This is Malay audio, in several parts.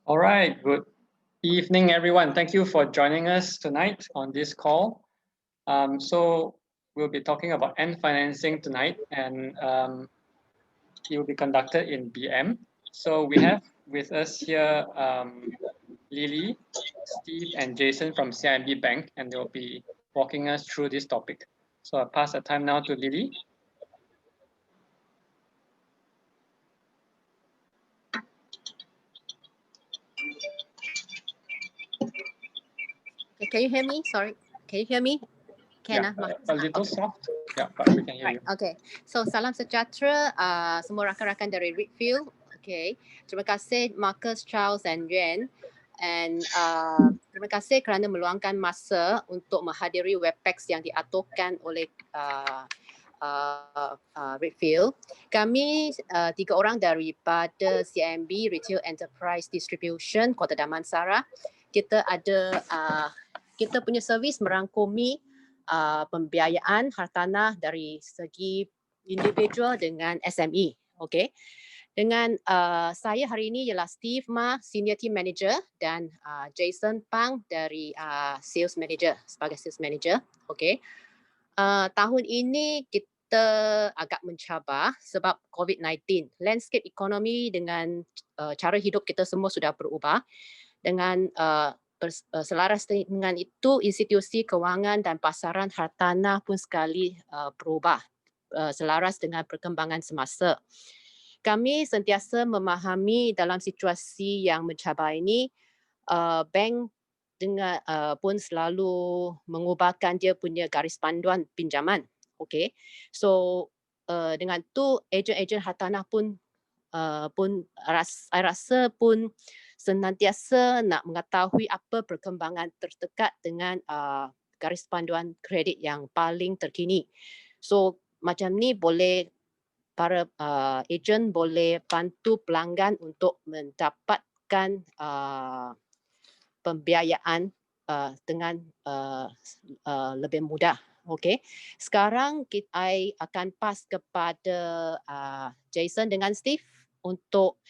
All right, good evening, everyone. Thank you for joining us tonight on this call. So we'll be talking about end financing tonight, and it will be conducted in BM. So we have with us here Lily, Steve, and Jason from CIMB Bank, and they'll be walking us through this topic. So I'll pass the time now to Lily. Okay, can you hear me? Sorry, can you hear me? Yeah, a little soft. Yeah, but we can hear you. Okay, so salam sejahtera semua rakan-rakan dari Redfield. Okay, terima kasih Marcus, Charles and Yuan. And terima kasih kerana meluangkan masa untuk menghadiri Webex yang diaturkan oleh Redfield. Kami 3 orang daripada CIMB Retail Enterprise Distribution Kota Damansara. Kita ada kita punya servis merangkumi pembiayaan hartanah dari segi individual dengan SME. Okay. Dengan saya hari ini ialah Steve Ma, Senior Team Manager, dan Jason Pang dari Sales Manager, sebagai Sales Manager. Okay. Tahun ini kita agak mencabar sebab COVID-19. Landscape ekonomi dengan cara hidup kita semua sudah berubah. Dengan selaras dengan itu, institusi kewangan dan pasaran hartanah pun sekali berubah selaras dengan perkembangan semasa. Kami sentiasa memahami dalam situasi yang mencabar ini, bank dengan pun selalu mengubahkan dia punya garis panduan pinjaman. Okay, so dengan tu ejen-ejen hartanah pun saya rasa pun senantiasa nak mengetahui apa perkembangan terdekat dengan garis panduan kredit yang paling terkini. So macam ni boleh para ejen boleh bantu pelanggan untuk mendapatkan pembiayaan dengan lebih mudah. Okay. Sekarang I akan pass kepada Jason dengan Steve untuk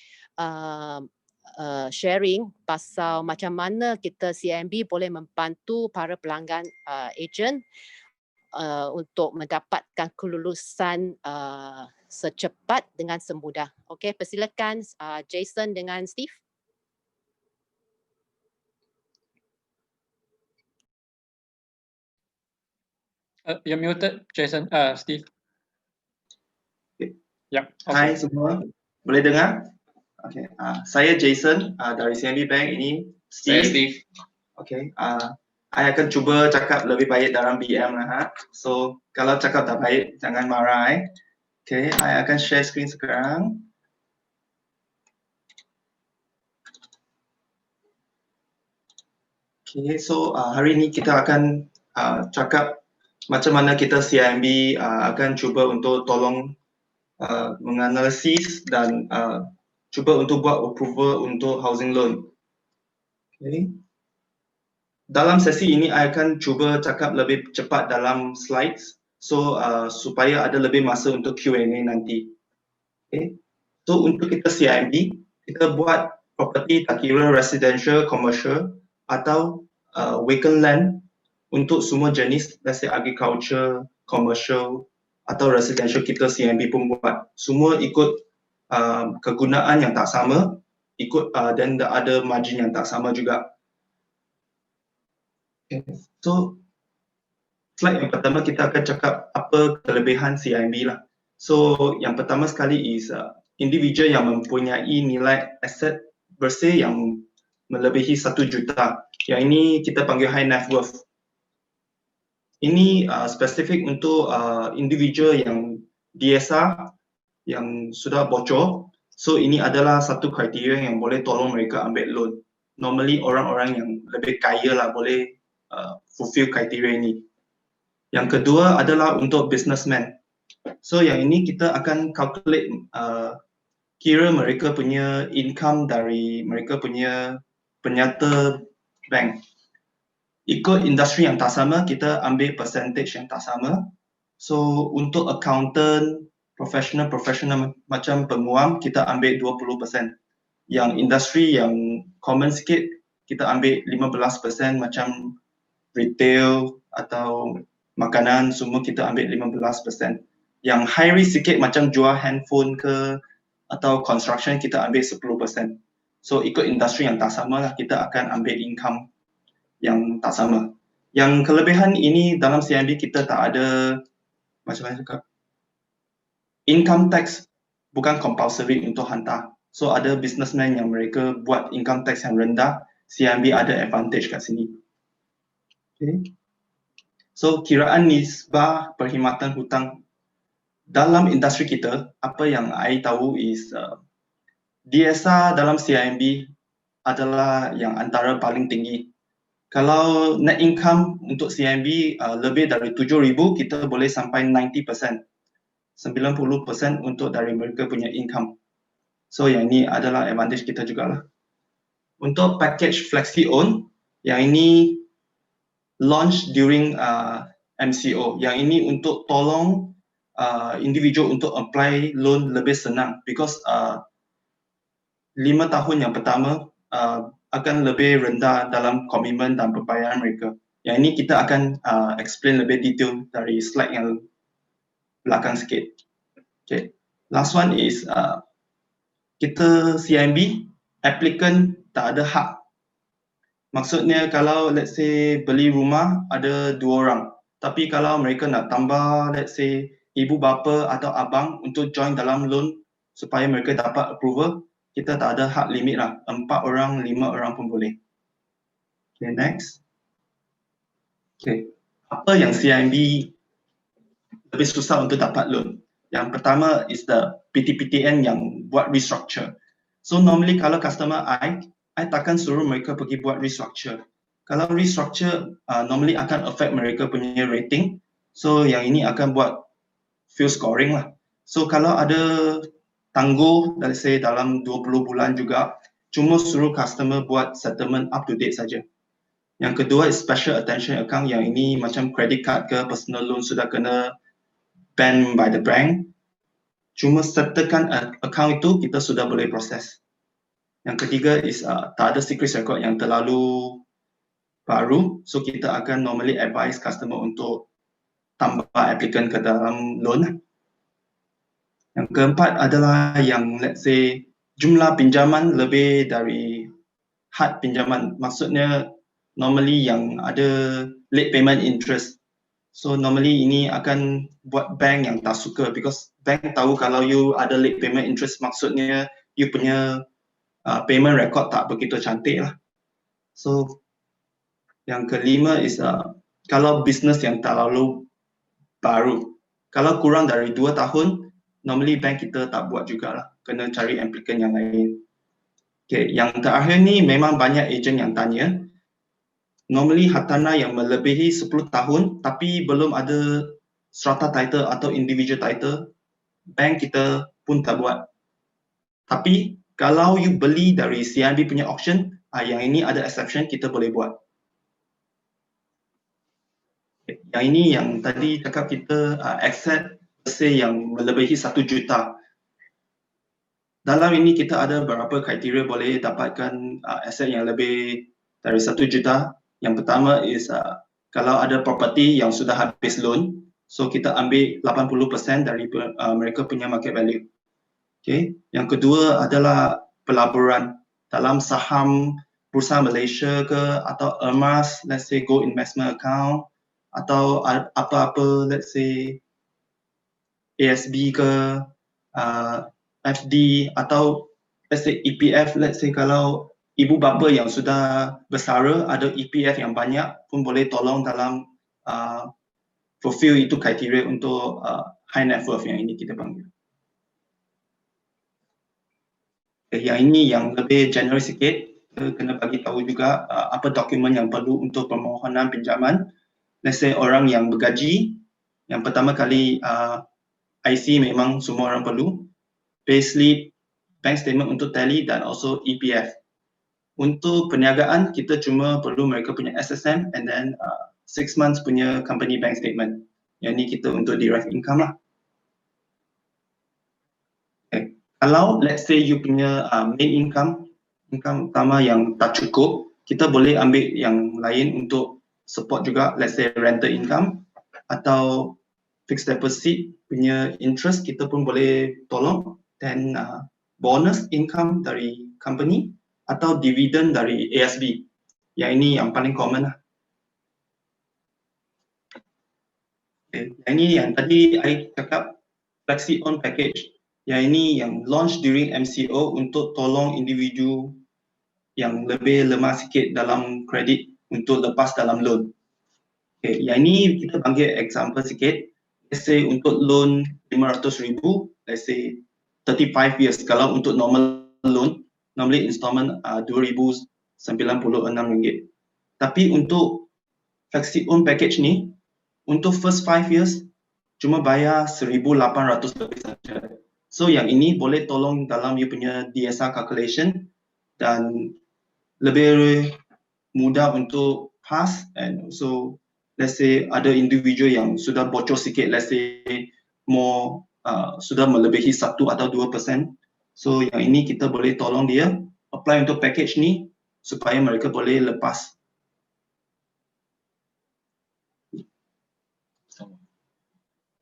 sharing pasal macam mana kita CIMB boleh membantu para pelanggan ejen untuk mendapatkan kelulusan secepat dengan semudah. Okey, persilakan Jason dengan Steve. You're muted, Jason. Steve. Okay. Yeah. Okay. Hai semua, boleh dengar? Okay. Saya Jason dari CIMB Bank. Ini Steve. Saya Steve. Okay. I akan cuba cakap lebih baik dalam BM lah. So kalau cakap tak baik, jangan marah. Okay. I akan share screen sekarang. Okay. So hari ini kita akan cakap macam mana kita CIMB akan cuba untuk tolong menganalisis dan cuba untuk buat approval untuk housing loan. Okay. Dalam sesi ini, I akan cuba cakap lebih cepat dalam slides, so supaya ada lebih masa untuk Q&A nanti. Okay. So untuk kita CIMB, kita buat property tak kira residential, commercial atau vacant land untuk semua jenis, let's say agriculture, commercial atau residential, kita CIMB pun buat. Semua ikut kegunaan yang tak sama, ikut dan ada margin yang tak sama juga. Okay. So slide yang pertama kita akan cakap apa kelebihan CIMB lah. So yang pertama sekali is individual yang mempunyai nilai aset bersih yang melebihi 1 juta. Yang ini kita panggil high net worth. Ini spesifik untuk individual yang DSR yang sudah bocor. So ini adalah satu kriteria yang boleh tolong mereka ambil loan. Normally orang-orang yang lebih kaya lah boleh fulfill kriteria ini. Yang kedua adalah untuk businessman. So yang ini kita akan calculate kira mereka punya income dari mereka punya penyata bank. Ikut industri yang tak sama, kita ambil percentage yang tak sama. So untuk accountant, professional macam penguam, kita ambil 20%. Yang industri yang common sikit, kita ambil 15% macam retail atau makanan, semua kita ambil 15%. Yang high risk sikit macam jual handphone ke atau construction, kita ambil 10%. So ikut industri yang tak sama lah, kita akan ambil income yang tak sama. Yang kelebihan ini dalam CIMB kita tak ada, macam mana cakap, income tax bukan compulsory untuk hantar. So ada businessman yang mereka buat income tax yang rendah, CIMB ada advantage kat sini. Okay. So kiraan nisbah perkhidmatan hutang dalam industri kita, apa yang I tahu is DSR dalam CIMB adalah yang antara paling tinggi. Kalau net income untuk CIMB lebih dari 7,000, kita boleh sampai 90%. 90% untuk dari mereka punya income. So yang ini adalah advantage kita jugalah. Untuk package Flexi Own, yang ini launch during MCO. Yang ini untuk tolong individu untuk apply loan lebih senang, because 5 tahun yang pertama akan lebih rendah dalam komitmen dan pembayaran mereka. Yang ini kita akan explain lebih detail dari slide yang belakang sikit. Okay. Last one is kita CIMB, applicant tak ada hak. Maksudnya kalau let's say beli rumah ada 2 orang, tapi kalau mereka nak tambah let's say ibu bapa atau abang untuk join dalam loan supaya mereka dapat approval, kita tak ada hak limit lah, 4 orang, 5 orang pun boleh. Okay, next. Okay, apa yang CIMB lebih susah untuk dapat loan? Yang pertama is the PTPTN yang buat restructure. So normally kalau customer I takkan suruh mereka pergi buat restructure. Kalau restructure normally akan affect mereka punya rating. So yang ini akan buat few scoring lah. So kalau ada tangguh, let's say dalam 20 bulan juga, cuma suruh customer buat settlement up to date saja. Yang kedua is special attention account, yang ini macam credit card ke personal loan sudah kena ban by the bank. Cuma sertakan account itu, kita sudah boleh proses. Yang ketiga is tak ada secret record yang terlalu baru. So kita akan normally advise customer untuk tambah applicant ke dalam loan. Yang keempat adalah yang let's say jumlah pinjaman lebih dari had pinjaman. Maksudnya normally yang ada late payment interest. So normally ini akan buat bank yang tak suka, because bank tahu kalau you ada late payment interest, maksudnya you punya payment record tak begitu cantik lah. So yang kelima is kalau business yang terlalu baru, kalau kurang dari 2 tahun, normally bank kita tak buat jugalah, kena cari applicant yang lain. Okay, yang terakhir ni memang banyak agent yang tanya. Normally hartanah yang melebihi 10 tahun tapi belum ada strata title atau individual title, bank kita pun tak buat. Tapi kalau you beli dari CIMB punya auction, yang ini ada exception, kita boleh buat. Yang ini yang tadi cakap kita accept say yang melebihi 1 juta. Dalam ini kita ada beberapa kriteria boleh dapatkan aset yang lebih dari 1 juta. Yang pertama is kalau ada property yang sudah habis loan, so kita ambil 80% dari mereka punya market value. Okay. Yang kedua adalah pelaburan dalam saham Bursa Malaysia ke atau emas, let's say gold investment account, atau apa-apa let's say ASB ke FD, atau let's say EPF, let's say kalau ibu bapa yang sudah bersara ada EPF yang banyak pun boleh tolong dalam fulfill itu kriteria untuk high net worth yang ini kita panggil. Yang ini yang lebih general sikit, kena bagi tahu juga apa dokumen yang perlu untuk permohonan pinjaman. Let's say orang yang bergaji, yang pertama kali IC memang semua orang perlu, payslip, bank statement untuk tally dan also EPF. Untuk perniagaan, kita cuma perlu mereka punya SSN and then 6 months punya company bank statement. Yang ni kita untuk direct income lah. Okay. Kalau let's say you punya main income income utama yang tak cukup, kita boleh ambil yang lain untuk support juga, let's say rental income atau fixed deposit punya interest kita pun boleh tolong, dan bonus income dari company atau dividen dari ASB. Yang ini yang paling common lah. Okay. Yang ini yang tadi I cakap flexi on package. Yang ini yang launch during MCO untuk tolong individu yang lebih lemah sikit dalam kredit untuk lepas dalam loan. Okay. Yang ini kita bagi example sikit. Let's say untuk loan 500,000, let's say 35 years. Kalau untuk normal loan, normally installment RM2,096. Tapi untuk flexi on package ni, untuk first 5 years, cuma bayar RM1,800 lebih saja. So yang ini boleh tolong dalam you punya DSR calculation dan lebih mudah untuk pass, and also let's say ada individu yang sudah bocor sikit, let's say more sudah melebihi 1 atau 2%. So yang ini kita boleh tolong dia apply untuk package ni supaya mereka boleh lepas.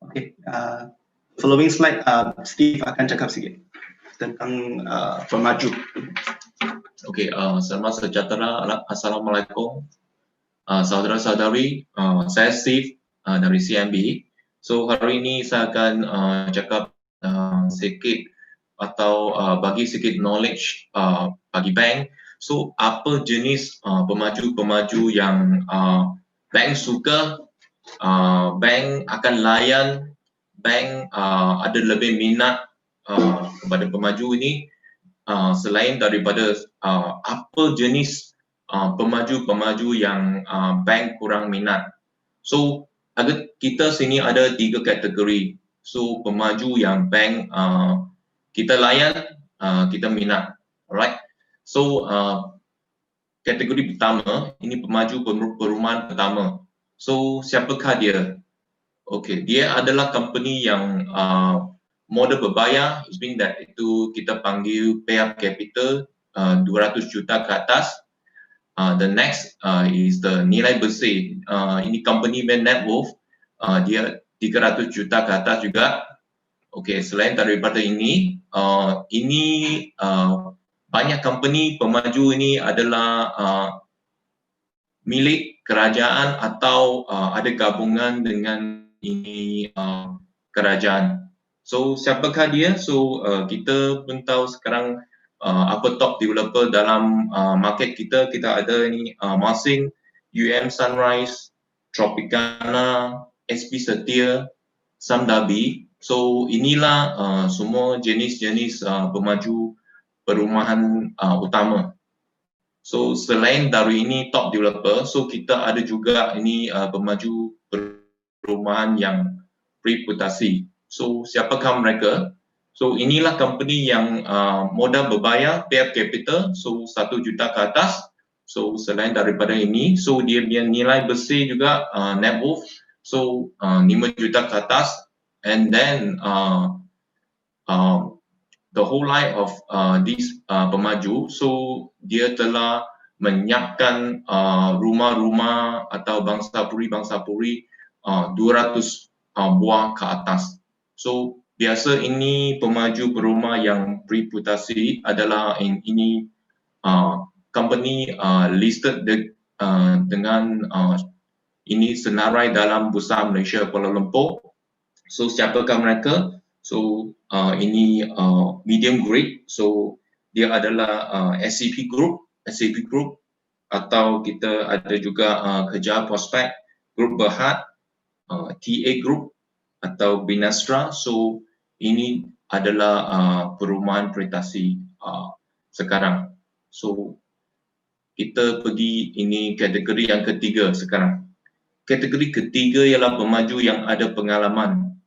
Okay, following slide, Steve akan cakap sikit tentang pemaju. Okay, selamat sejahtera. Assalamualaikum. Saudara-saudari, saya Steve dari CIMB. So hari ini saya akan cakap sedikit atau bagi sedikit knowledge bagi bank. So apa jenis pemaju-pemaju yang bank suka, bank akan layan, bank ada lebih minat kepada pemaju ini, selain daripada apa jenis pemaju-pemaju yang bank kurang minat. So kita sini ada 3 kategori. So pemaju yang bank kita layan, kita minat. Alright. So kategori pertama, ini pemaju perumahan pertama. So siapakah dia? Okay, dia adalah company yang modal berbayar, it means that itu kita panggil pay up capital 200 juta ke atas. The next is the nilai bersih. Ini company net worth, dia 300 juta ke atas juga. Okay, selain daripada ini banyak company pemaju ini adalah milik kerajaan atau ada gabungan dengan ini kerajaan. So siapakah dia? So kita pun tahu sekarang apa top developer dalam market kita. Kita ada ni Masing, Sunrise, Tropicana, SP Setia, Samdabi. So inilah semua jenis-jenis pemaju perumahan utama. So selain dari ini top developer, so kita ada juga ini pemaju perumahan yang reputasi. So siapakah mereka? So inilah company yang modal berbayar, pay up capital, so 1 juta ke atas. So selain daripada ini, so dia punya nilai bersih juga net worth, so 5 juta ke atas. And then the whole life of this pemaju, so dia telah menyiapkan rumah-rumah atau bangsa puri 200 buah ke atas. So biasa ini pemaju perumah yang reputasi adalah ini company listed dengan ini senarai dalam Bursa Malaysia Kuala Lumpur. So siapakah mereka? So ini medium grade, so dia adalah SCP Group atau kita ada juga Kejar Prospect, Grup Berhad, TA Group atau Binastra. So ini adalah perumahan prestasi sekarang. So kita pergi ini kategori yang ketiga sekarang. Kategori ketiga ialah pemaju yang ada pengalaman.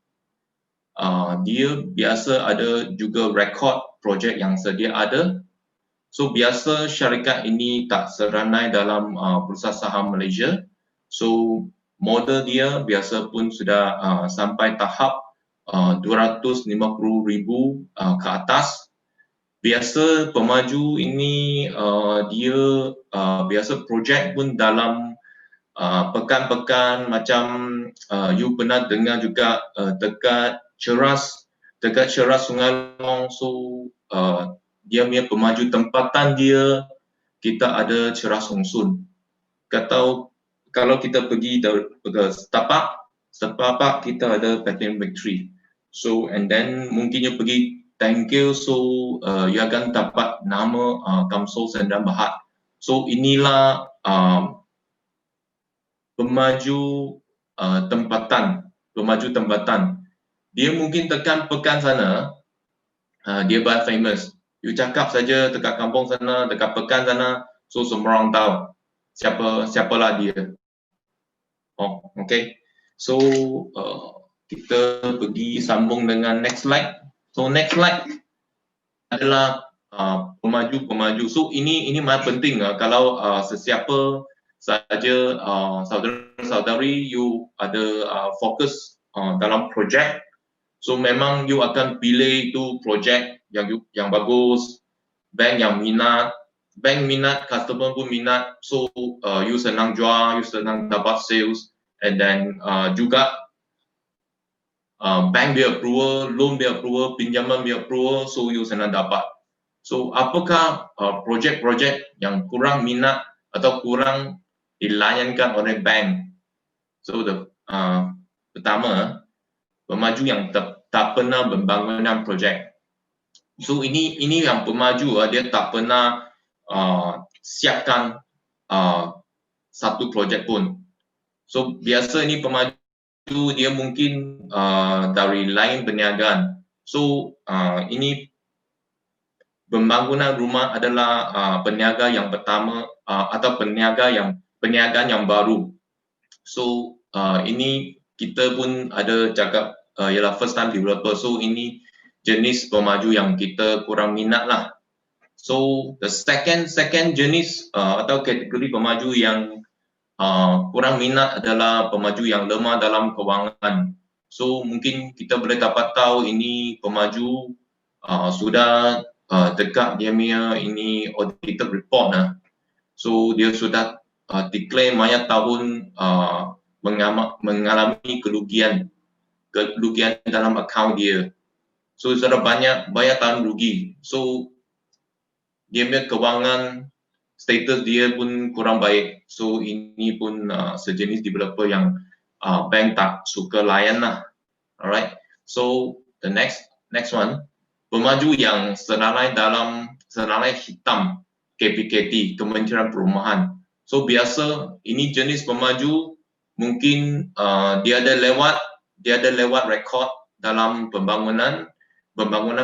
Dia biasa ada juga rekod projek yang sedia ada. So biasa syarikat ini tak seramai dalam Bursa Saham Malaysia. So modal dia biasa pun sudah sampai tahap 250,000 ke atas. biasa pemaju ini dia biasa projek pun dalam pekan-pekan macam you pernah dengar juga dekat Ceras Sungai Long. So dia punya pemaju tempatan dia, kita ada Ceras Hong Sun. Kalau kita pergi ke Setapak kita ada Platinum Victory. So and then mungkin you pergi Tangkil, so you akan dapat nama Kamsul Sendang Berhad. So inilah pemaju tempatan. Dia mungkin tekan pekan sana, dia buat famous. You cakap saja dekat kampung sana, dekat pekan sana, so semua orang tahu siapalah dia. Oh, okay. So kita pergi sambung dengan next slide. So next slide adalah pemaju. So ini sangat penting kalau sesiapa saja saudara-saudari you ada fokus dalam projek. So memang you akan pilih itu projek yang bagus, bank minat, customer pun minat. So you senang jual, you senang dapat sales, and then juga bank dia approval, loan dia approval, pinjaman dia approval, so you senang dapat. So apakah projek-projek yang kurang minat atau kurang dilayankan oleh bank? So pertama, pemaju yang tak pernah pembangunan projek. So ini yang pemaju dia tak pernah siapkan satu projek pun. So biasa ini pemaju dia mungkin dari lain perniagaan. So ini pembangunan rumah adalah perniagaan yang pertama atau perniagaan yang baru. So ini kita pun ada cakap ialah first time developer. So ini jenis pemaju yang kita kurang minat lah. So the second jenis atau kategori pemaju yang kurang minat adalah pemaju yang lemah dalam kewangan. So mungkin kita boleh dapat tahu ini pemaju sudah dekat dia punya ini audited report lah. So dia sudah declare banyak tahun mengalami kerugian dalam akaun dia. So sudah banyak tahun rugi. So dia punya kewangan status dia pun kurang baik. So ini pun sejenis developer yang bank tak suka layan lah. Alright. So the next one, pemaju yang senalai hitam KPKT, Kementerian Perumahan. So biasa ini jenis pemaju mungkin dia ada lewat rekod dalam pembangunan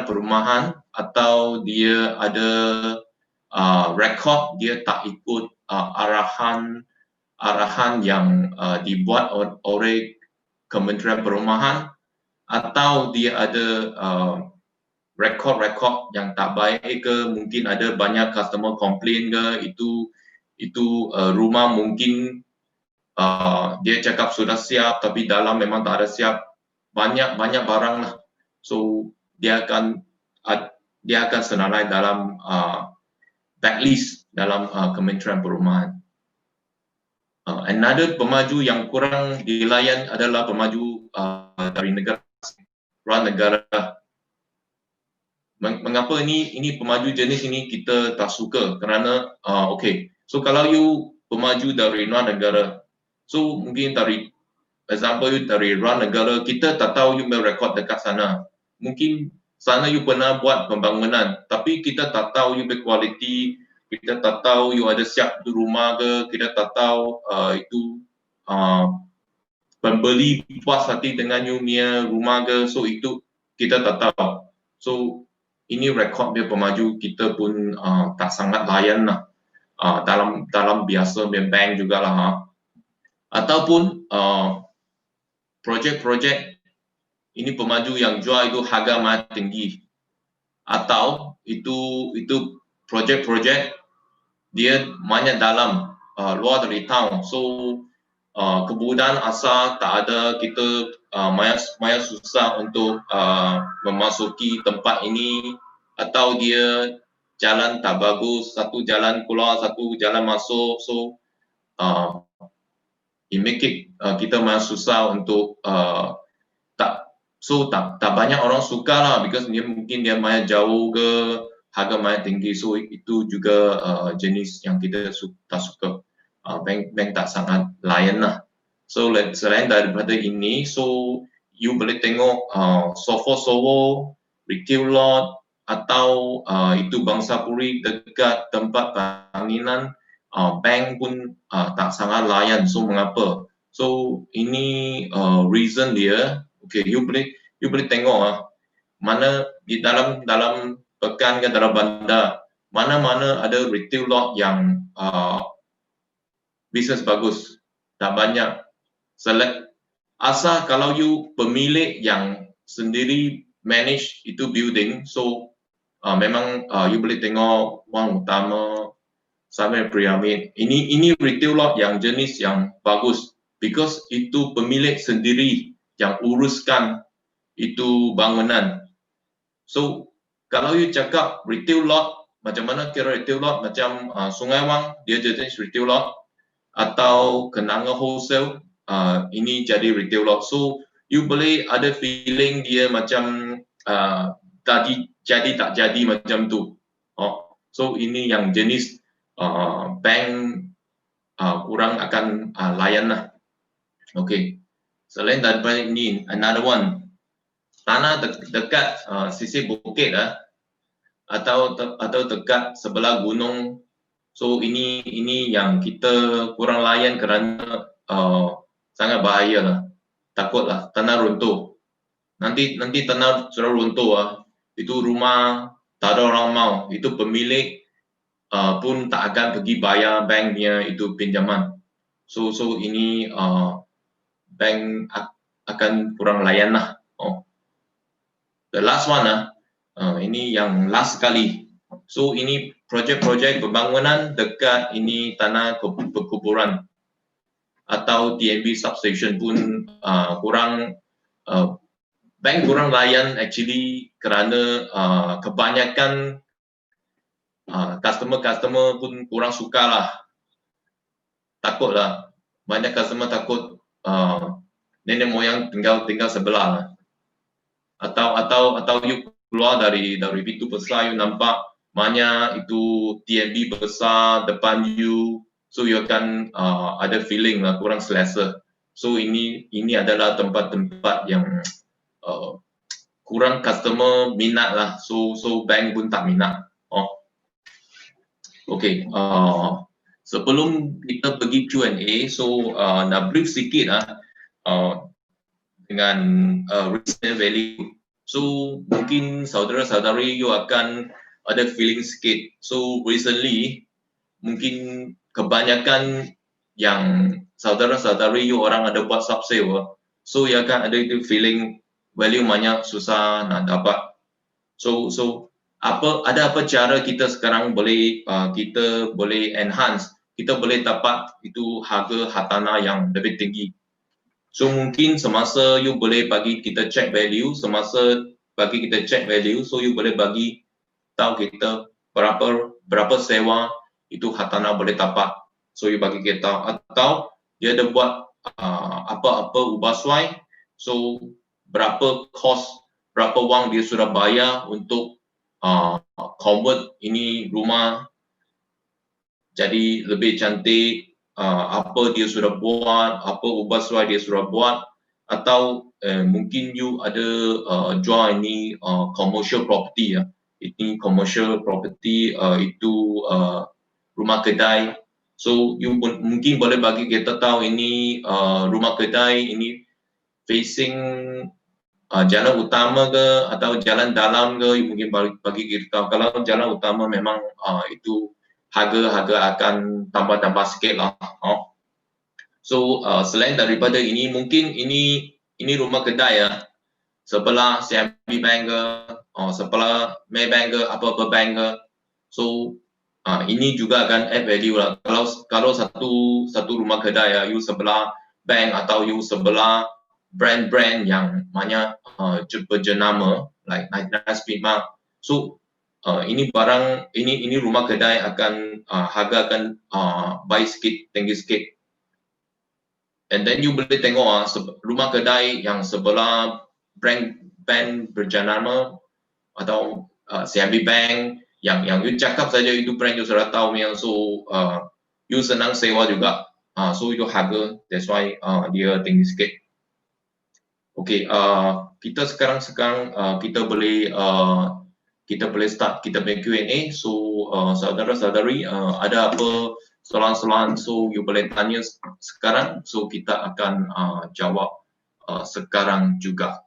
perumahan, atau dia ada rekod dia tak ikut arahan yang dibuat oleh Kementerian Perumahan, atau dia ada rekod yang tak baik ke, mungkin ada banyak customer complain ke, itu rumah mungkin dia cakap sudah siap tapi dalam memang tak ada siap, banyak barang lah. So dia akan senalai dalam blacklist dalam Kementerian Perumahan. Another pemaju yang kurang dilayan adalah pemaju dari luar negara. Mengapa ini pemaju jenis ini kita tak suka? Kerana okay, so kalau you pemaju dari luar negara, so mungkin dari example you dari luar negara, kita tak tahu you merekod dekat sana. Mungkin sana you pernah buat pembangunan, tapi kita tak tahu you berkualiti, kita tak tahu you ada siap di rumah ke, kita tak tahu itu pembeli puas hati dengan you punya rumah ke, so itu kita tak tahu. So ini rekod dia pemaju kita pun tak sangat layan lah dalam biasa bank jugalah. Ataupun projek ini pemaju yang jual itu harga sangat tinggi, atau itu projek dia banyak dalam luar dari town. So kemudahan asal tak ada, kita banyak susah untuk memasuki tempat ini. atau dia jalan tak bagus, satu jalan keluar, satu jalan masuk, so it make it kita memang susah untuk tak banyak orang suka lah, because dia mungkin dia main jauh ke, harga main tinggi, so itu juga jenis yang kita tak suka. Bank tak sangat layan lah. So selain daripada ini, so you boleh tengok SOFO, retail lot, atau itu Bangsapuri dekat tempat banginan, bank pun tak sangat layan. So mengapa? So ini reason dia. Okay, you boleh tengok mana di dalam pekan ke dalam bandar, mana ada retail lot yang bisnes bagus, tak banyak. Select asal kalau you pemilik yang sendiri manage itu building, so memang you boleh tengok Wang Utama, Samuel Pyramid. Ini retail lot yang jenis yang bagus, because itu pemilik sendiri yang uruskan itu bangunan. So kalau you cakap retail lot, macam mana kira retail lot? Macam Sungai Wang, dia jenis retail lot, atau Kenanga Wholesale, ini jadi retail lot. So you boleh ada feeling dia macam tadi jadi tak jadi macam tu. So ini yang jenis bank kurang akan layan lah. Okay. Selain daripada ini, another one, tanah dekat sisi bukit atau dekat sebelah gunung. So ini yang kita kurang layan kerana sangat bahaya lah. Takutlah tanah runtuh. Nanti tanah sudah runtuh itu rumah tak ada orang mau. Itu pemilik pun tak akan pergi bayar banknya itu pinjaman. So ini bank akan kurang layan lah. The last one ini yang last sekali. So ini projek-projek pembangunan dekat ini tanah perkuburan atau TNB substation pun kurang, bank kurang layan actually, kerana kebanyakan customer pun kurang suka lah. Takut lah, banyak customer takut nenek moyang tinggal sebelah lah. Atau you keluar dari pintu besar, you nampak banyak itu TNB besar depan you, so you akan ada feeling lah kurang selesa. So ini adalah tempat-tempat yang kurang customer minat lah, so bank pun tak minat. Okay, sebelum kita pergi Q&A, so nak brief sikit dengan resale value. So mungkin saudara-saudari you akan ada feeling sikit. So recently mungkin kebanyakan yang saudara-saudari you orang ada buat sub sale, so you akan ada itu feeling value banyak susah nak dapat. So ada apa cara kita sekarang boleh kita boleh enhance, kita boleh dapat itu harga hartanah yang lebih tinggi. So mungkin semasa you boleh bagi kita check value, semasa bagi kita check value, so you boleh bagi tahu kita berapa sewa itu hartanah boleh dapat. So you bagi kita, atau dia ada buat apa-apa ubah suai, so berapa cost, berapa wang dia sudah bayar untuk convert ini rumah jadi lebih cantik, apa dia sudah buat, apa ubah suai dia sudah buat, atau mungkin you ada jual ini commercial property ini commercial property itu rumah kedai. So you mungkin boleh bagi kita tahu ini rumah kedai ini facing jalan utama ke atau jalan dalam ke, you mungkin bagi kita tahu. Kalau jalan utama memang itu harga akan tambah sikit lah. So selain daripada ini, mungkin ini rumah kedai sebelah CIMB Bank ke, sebelah Maybank ke, apa-apa bank ke. So ini juga akan add value lah. Kalau satu rumah kedai you sebelah bank atau you sebelah brand yang banyak berjenama like 99 Speedmark. So ini barang, ini rumah kedai akan harga akan baik sikit, tinggi sikit. And then you boleh tengok rumah kedai yang sebelah bank berjenama atau CIMB Bank yang you cakap saja itu brand you sudah tahu yang so you senang sewa juga. So itu harga, that's why dia tinggi sikit. Okay, kita sekarang kita boleh start kita punya Q&A. So saudara-saudari ada apa soalan-soalan, so you boleh tanya sekarang. So kita akan jawab sekarang juga.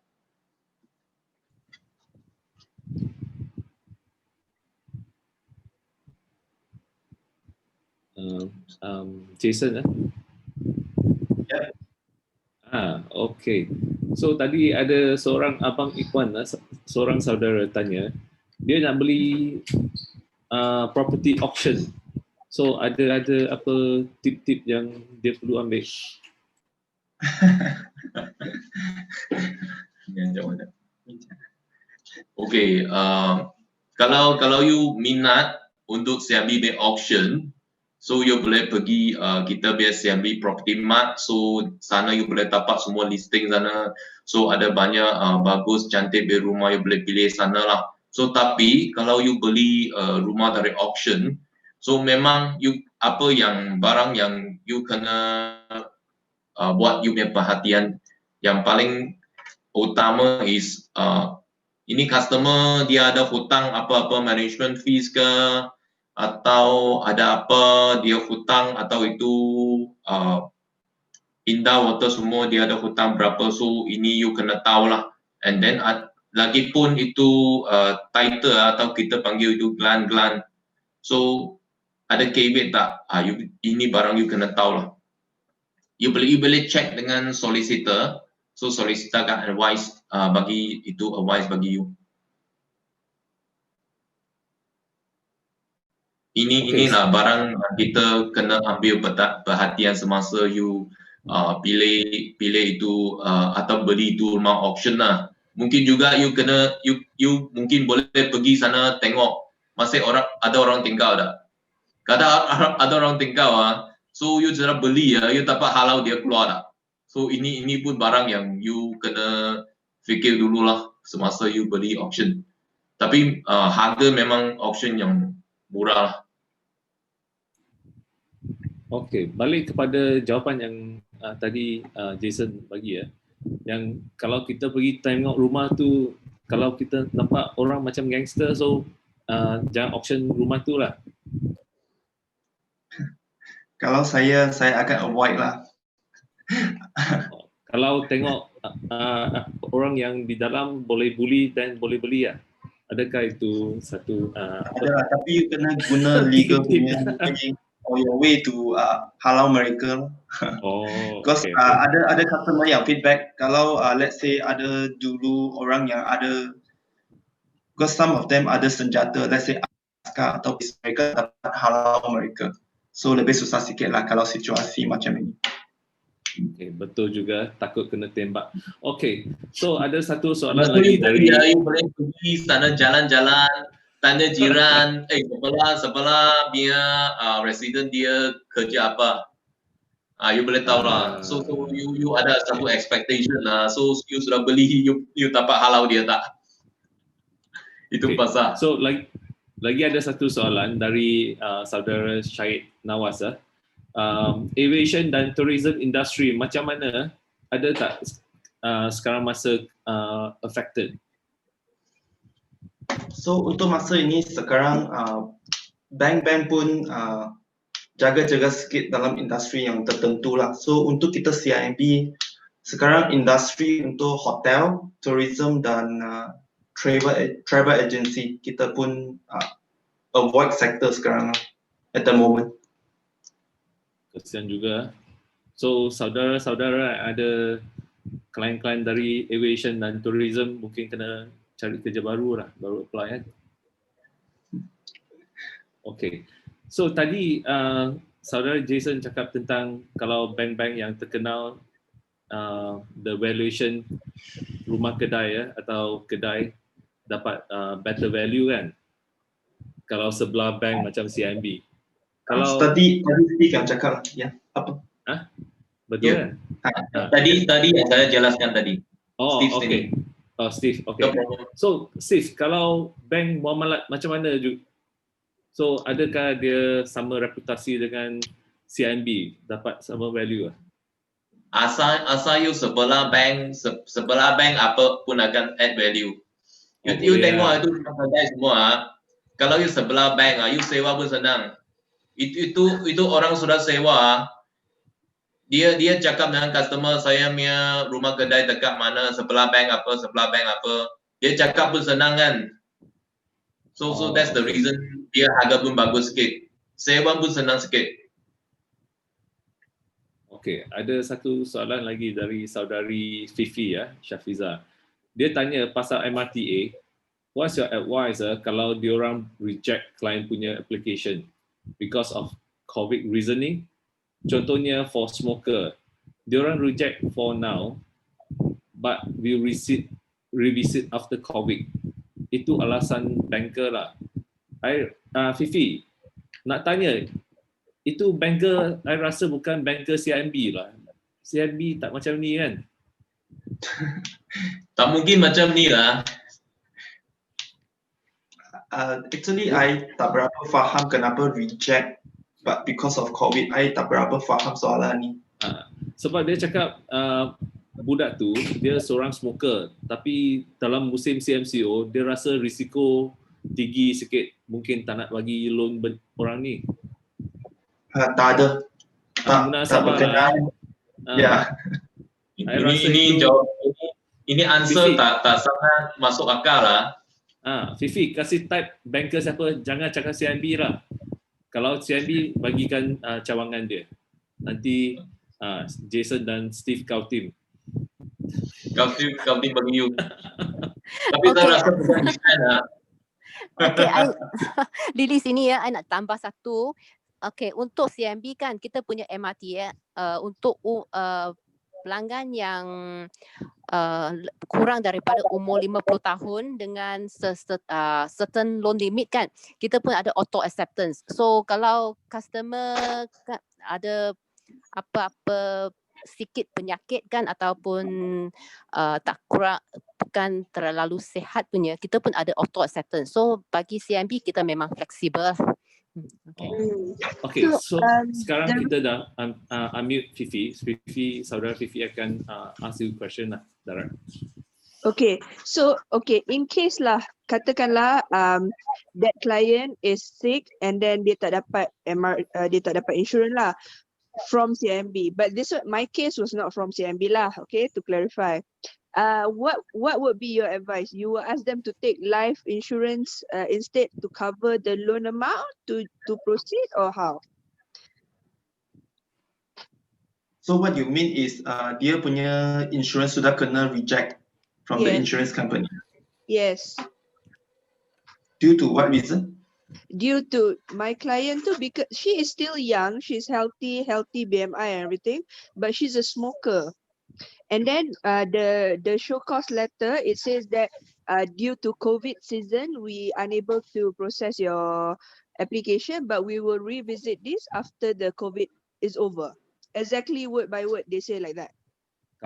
Jason, Ya. Okay. So tadi ada seorang Abang Ikhwan, seorang saudara tanya, dia nak beli property auction. So ada apa tip-tip yang dia perlu ambil? Okay, kalau you minat untuk CIMB auction, so you boleh pergi kita punya CIMB Property Mart. So sana you boleh dapat semua listing sana. So ada banyak bagus cantik di rumah, you boleh pilih sana lah. So tapi kalau you beli rumah dari auction, so memang you apa yang barang yang you kena buat you punya perhatian yang paling utama is ini customer dia ada hutang apa-apa management fees ke, atau ada apa dia hutang, atau itu Indah Water semua dia ada hutang berapa, so ini you kena tahu lah. And then lagipun itu title atau kita panggil itu gelan-gelan, so ada kebit tak, ini barang you kena tahu lah. You boleh check dengan solicitor, so solicitor akan advice bagi itu advice bagi you. Inilah barang kita kena ambil perhatian semasa you pilih itu atau beli itu rumah auction lah. Mungkin juga you kena you mungkin boleh pergi sana tengok masih ada orang tinggal tak. Kadang ada orang tinggal so you cara beli you dapat halau dia keluar tak. So ini pun barang yang you kena fikir dululah semasa you beli auction. Tapi harga memang auction yang murah lah. Okey, balik kepada jawapan yang tadi Jason bagi yang kalau kita pergi tengok rumah tu, kalau kita nampak orang macam gangster, so jangan auction rumah tu lah. Kalau saya akan avoid lah. Kalau tengok orang yang di dalam boleh bully dan boleh beli lah. Adakah itu satu Ada lah, tapi you kena guna legal punya on your way to halau mereka. Because okay. ada customer yang feedback kalau let's say ada dulu orang yang ada, because some of them ada senjata, let's say askar atau mereka dapat halau mereka, so lebih susah sikit lah kalau situasi macam ini. Okay, betul juga, takut kena tembak. Okay, so ada satu soalan lagi dari you boleh pergi sana jalan-jalan, tanya jiran, sebelah dia resident dia kerja apa. You boleh tahu lah. So you ada satu expectation lah. So you sudah beli, you dapat halau dia tak? Itu pasal. So lagi ada satu soalan dari saudara Syahid Nawas. Aviation dan tourism industry macam mana, ada tak sekarang masa affected? So untuk masa ini sekarang bank-bank pun jaga-jaga sikit dalam industri yang tertentu lah. So untuk kita CIMB sekarang industri untuk hotel, tourism dan travel agency kita pun avoid sektor sekarang at the moment. Kesian juga. So saudara-saudara ada klien-klien dari aviation dan tourism mungkin kena cari kerja baru lah, baru apply . Okay. So tadi saudara Jason cakap tentang kalau bank-bank yang terkenal the valuation rumah kedai atau kedai dapat better value kan. Kalau sebelah bank macam CIMB. Kalau Tadi Steve yang cakap ya apa? betul Ya. kan? Tadi yang saya jelaskan tadi. Oh, Steve okey. sini. Oh, Steve, okey. No problem. So, Steve, kalau bank muamalat macam mana juga? So, adakah dia sama reputasi dengan CIMB, dapat sama value? Asal you sebelah bank apa pun akan add value. You boleh tengok lah. itu kedai semua. Kalau you sebelah bank, you sewa pun senang. Itu orang sudah sewa. Dia cakap dengan customer, saya punya rumah kedai dekat mana, sebelah bank apa. Dia cakap pun senang kan. So that's the reason dia harga pun bagus sikit. Sewa pun senang sikit. Okey, ada satu soalan lagi dari saudari Fifi ya, Syafiza. Dia tanya pasal MRTA. What's your advice kalau diorang reject client punya application because of COVID reasoning? Contohnya for smoker, diorang reject for now, but will revisit after COVID. Itu alasan banker lah. Fifi, nak tanya, itu banker, I rasa bukan banker CIMB lah. CIMB tak macam ni kan? Tak mungkin macam ni lah. Actually, I tak berapa faham kenapa reject, but because of COVID, I tak berapa faham soalan ni. Sebab dia cakap budak tu, dia seorang smoker, tapi dalam musim CMCO, dia rasa risiko tinggi sikit, mungkin tak nak bagi loan orang ni. Tak ada. Tak berkenaan. Ya. Ini jawab ini answer tak sangat masuk akal lah. Fifi, kasih type banker siapa, jangan cakap CIMB lah. Kalau CIMB, bagikan cawangan dia. Nanti Jason dan Steve kau tim. Kau tim bagi you. Tapi saya rasa bukan design lah. Okay, Lily sini ya, I nak tambah satu. Okay, untuk CIMB kan kita punya MRT ya, untuk pelanggan yang kurang daripada umur 50 tahun dengan certain loan limit kan, kita pun ada auto acceptance. So kalau customer ada apa-apa sikit penyakit kan ataupun tak kurang, bukan terlalu sihat punya, kita pun ada auto acceptance. So bagi CIMB kita memang fleksibel. Okay, so sekarang kita dah unmute Fifi. Saudara Fifi akan ask you question lah, Dara. Okay, so in case lah, katakanlah that client is sick and then dia tak dapat insurance lah from CIMB, but my case was not from CIMB lah. Okay, to clarify. What would be your advice? You will ask them to take life insurance instead to cover the loan amount to proceed, or how? So what you mean is dia punya insurance sudah kena reject from the insurance company? Yes. Due to what reason? Due to my client too, because she is still young, she's healthy BMI and everything, but she's a smoker. And then the show cause letter, it says that due to COVID season, we unable to process your application, but we will revisit this after the COVID is over. Exactly word by word, they say like that.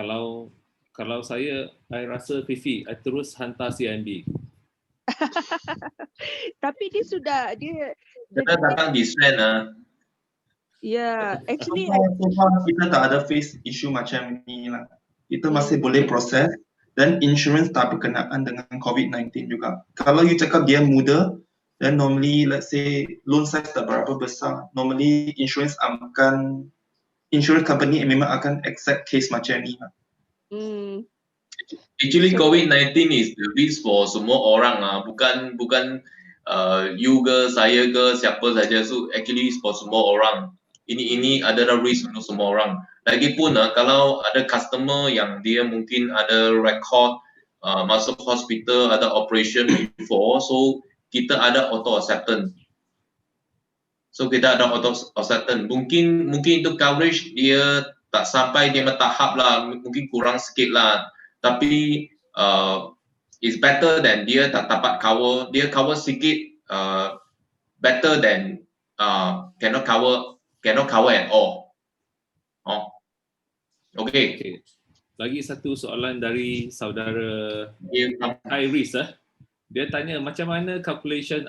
Kalau saya rasa Fifi, I terus hantar CIMB. Tapi dia datang design lah. Yeah, actually kita tak ada face issue macam ni lah. Kita masih boleh proses dan insurance tak berkenaan dengan COVID-19 juga. Kalau you cakap dia muda, then normally let's say loan size tak berapa besar, normally insurance company memang akan accept case macam ni lah. Actually COVID-19 is the risk for semua orang lah, bukan you ke, saya ke, siapa saja. So actually for semua orang. Ini adalah risk untuk semua orang. Lagipun kalau ada customer yang dia mungkin ada record masuk hospital, ada operation before, so kita ada auto acceptance. Mungkin itu coverage dia tak sampai dia tahap lah, mungkin kurang sikit lah. Tapi it's better than dia tak dapat cover. Dia cover sikit better than cannot cover at all. Oh, okay. Okay. Lagi satu soalan dari saudara Dia- Iris. Dia tanya macam mana calculation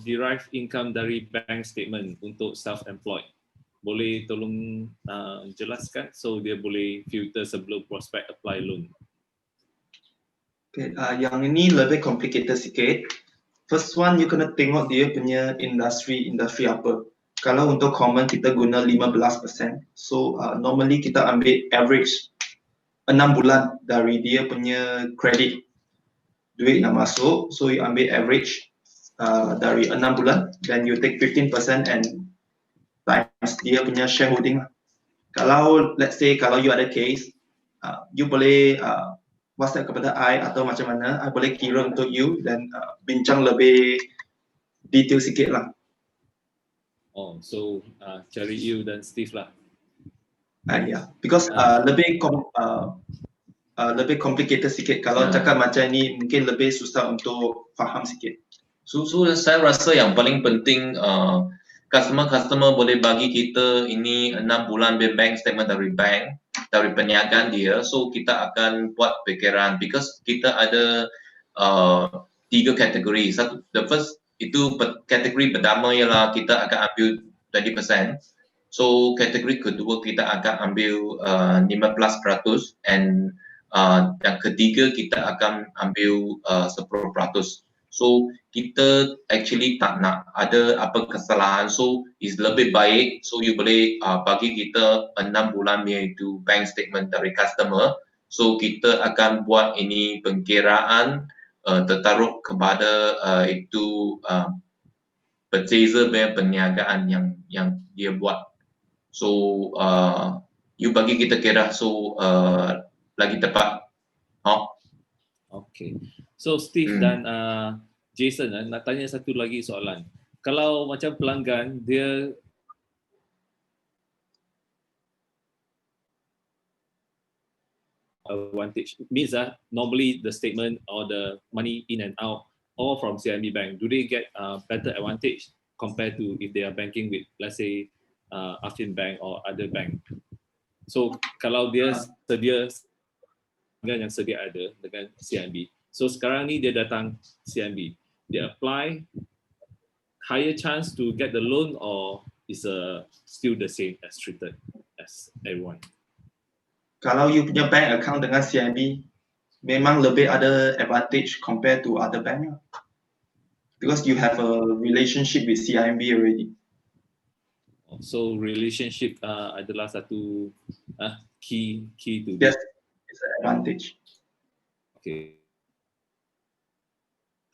derived income dari bank statement untuk self-employed. Boleh tolong jelaskan so dia boleh filter sebelum prospect apply loan. Okay, yang ini lebih complicated sikit. First one, you kena tengok dia punya industri apa. Kalau untuk common kita guna 15%. So normally kita ambil average 6 bulan dari dia punya credit duit yang masuk. So you ambil average dari 6 bulan, then you take 15% and times dia punya shareholding. Kalau let's say kalau you ada case, you boleh WhatsApp kepada I atau macam mana, I boleh kira untuk you dan bincang lebih detail sikit lah. Oh, so cari you dan Steve lah. Yeah, because lebih complicated sikit. Kalau cakap macam ni mungkin lebih susah untuk faham sikit. So saya rasa yang paling penting customer boleh bagi kita ini 6 bulan bank statement dari bank, dari perniagaan dia. So kita akan buat fikiran because kita ada 3 kategori. Satu, the first itu kategori pertama ialah kita akan ambil 20%. So kategori kedua kita akan ambil 15% and yang ketiga kita akan ambil 10%. So kita actually tak nak ada apa kesalahan, so is lebih baik so you boleh bagi kita 6 bulan iaitu bank statement dari customer. So kita akan buat ini pengkiraan tertaruh kepada itu purchaser punya perniagaan yang dia buat. So you bagi kita kira so lagi tepat. Okay. So Steve dan Jason nak tanya satu lagi soalan. Kalau macam pelanggan dia advantage means normally the statement or the money in and out all from CIMB Bank, do they get better advantage compared to if they are banking with let's say Affin Bank or other bank? So kalau dia sedia yang sedia ada dengan CIMB, so sekarang ni dia datang CIMB, dia apply, higher chance to get the loan or is still the same as treated as everyone? Kalau you punya bank account dengan CIMB, memang lebih ada advantage compared to other bank because you have a relationship with CIMB already. So relationship adalah satu key to yes, it's an advantage. Okay.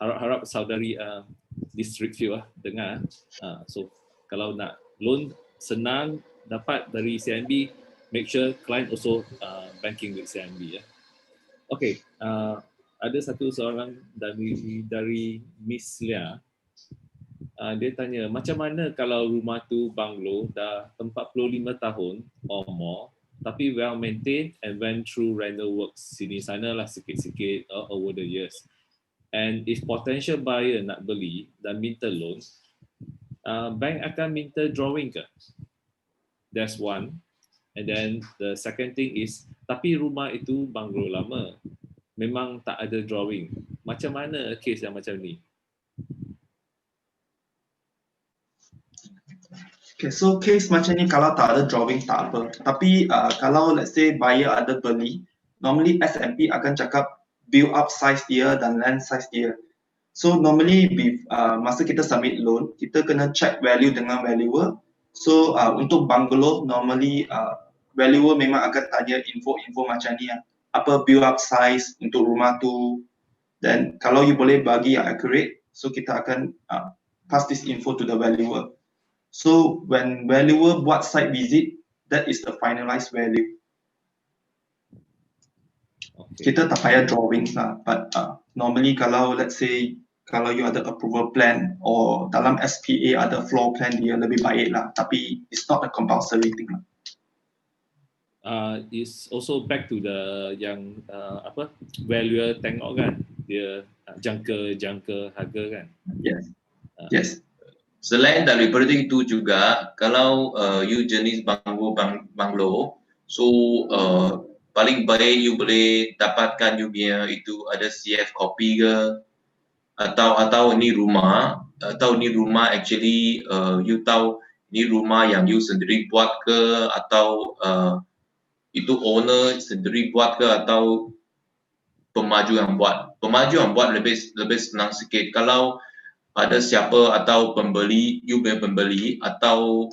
Harap saudari District View dengar. So kalau nak loan senang dapat dari CIMB, make sure client also banking with CIMB. Okay. Ada satu soalan dari Miss Lia. Dia tanya macam mana kalau rumah tu banglo dah 45 tahun or more tapi well maintained and went through rental works sini sana lah sikit-sikit over the years, and if potential buyer nak beli dan minta loan, bank akan minta drawing ke? That's one. And then the second thing is tapi rumah itu banglo lama memang tak ada drawing, macam mana case yang macam ni? Okay, so case macam ni kalau tak ada drawing tak apa. Tapi kalau let's say buyer ada beli, normally S&P akan cakap build up size dia dan land size dia. So normally masa kita submit loan, kita kena check value dengan valuer. So untuk bungalow normally valuer memang akan tanya info-info macam ni. Apa build up size untuk rumah tu. Dan kalau you boleh bagi yang accurate, so kita akan pass this info to the valuer. So when valuer buat site visit, that is the finalized value. Okay. Kita tak payah drawings lah, but normally kalau let's say kalau you ada approval plan or dalam SPA ada floor plan, dia lebih baik lah. Tapi it's not a compulsory thing lah. Is also back to the yang valuer tengok kan, dia jangka harga kan. Yes. Yes. Selain daripada itu juga, kalau you jenis banglo, so paling baik you boleh dapatkan you punya itu ada CF copy ke, atau ni rumah actually you tahu ni rumah yang you sendiri buat ke, atau itu owner sendiri buat ke, atau pemaju yang buat lebih senang sikit. Kalau ada siapa atau pembeli, you punya pembeli atau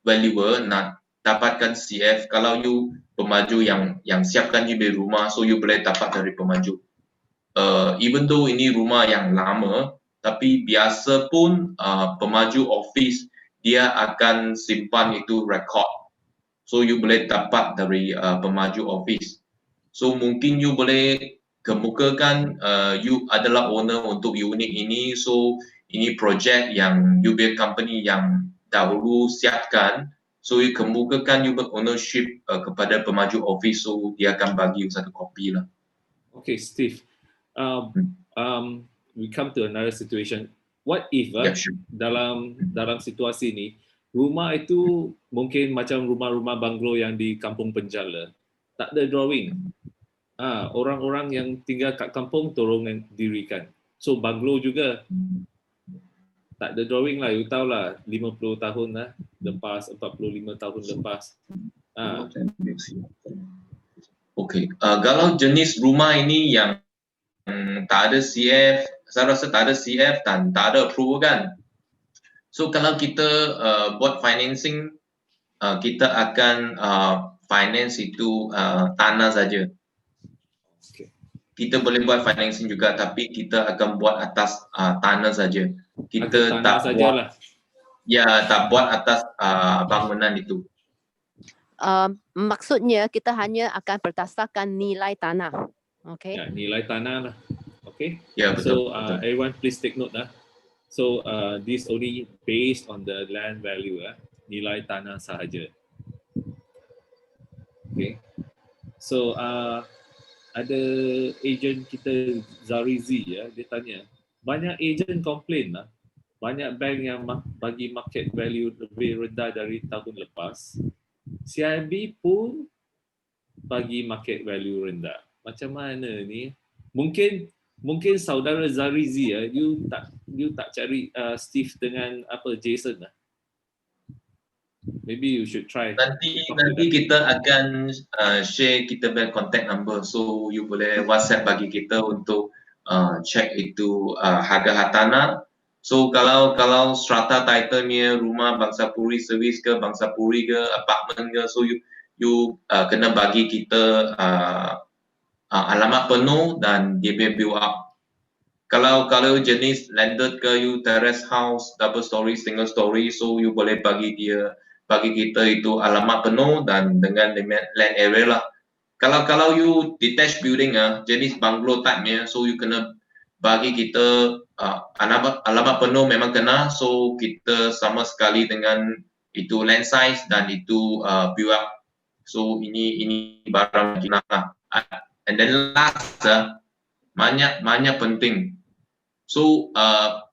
valuer nak dapatkan CF, kalau you pemaju yang siapkan you punya rumah, so you boleh dapat dari pemaju. Even though ini rumah yang lama, tapi biasa pun pemaju office dia akan simpan itu record. So you boleh dapat dari pemaju office. So mungkin you boleh kemukakan you adalah owner untuk unit ini. So ini projek yang you punya company yang dahulu siapkan. So you kemukakan you ownership kepada pemaju office. So dia akan bagi you satu kopi lah. Okay, Steve. We come to another situation. What if Sure. dalam situasi ni rumah itu mungkin macam rumah-rumah banglo yang di kampung Penjala, tak ada drawing. Orang-orang yang tinggal kat kampung tolong dirikan. So banglo juga tak ada drawing lah. You tahu lah 50 tahun lah lepas, 45 tahun lepas. Okay, kalau jenis rumah ini yang tak ada CF, saya rasa tak ada CF dan tak ada approval kan. So kalau kita buat financing, kita akan finance itu tanah saja. Okay. Kita boleh buat financing juga, tapi kita akan buat atas tanah saja. Kita tak buat, tak buat atas bangunan itu. Maksudnya kita hanya akan berdasarkan nilai tanah. Okay. Ya, nilai tanah lah. Okay. Ya, betul. So everyone please take note lah. So this only based on the land value, nilai tanah sahaja. Okay. So ada ejen kita Zarizi dia tanya, banyak ejen komplain lah, banyak bank yang bagi market value lebih rendah dari tahun lepas. CIMB pun bagi market value rendah. Macam mana ni? Mungkin saudara Zarizi you tak cari Steve dengan Jason lah. Maybe you should try. Nanti kita akan share kita punya contact number, so you boleh WhatsApp bagi kita untuk check itu harga tanah. So kalau strata title ni rumah Bangsapuri service ke, Bangsapuri ke, apartment ke, so you kena bagi kita alamat penuh dan dia build up. Kalau jenis landed ke, you terrace house, double story, single story, so you boleh bagi kita itu alamat penuh dan dengan land area lah. Kalau you detached building jenis bungalow type nya, so you kena bagi kita alamat penuh memang kena, so kita sama sekali dengan itu land size dan itu build up. So ini barang kita lah. And then last, banyak penting. So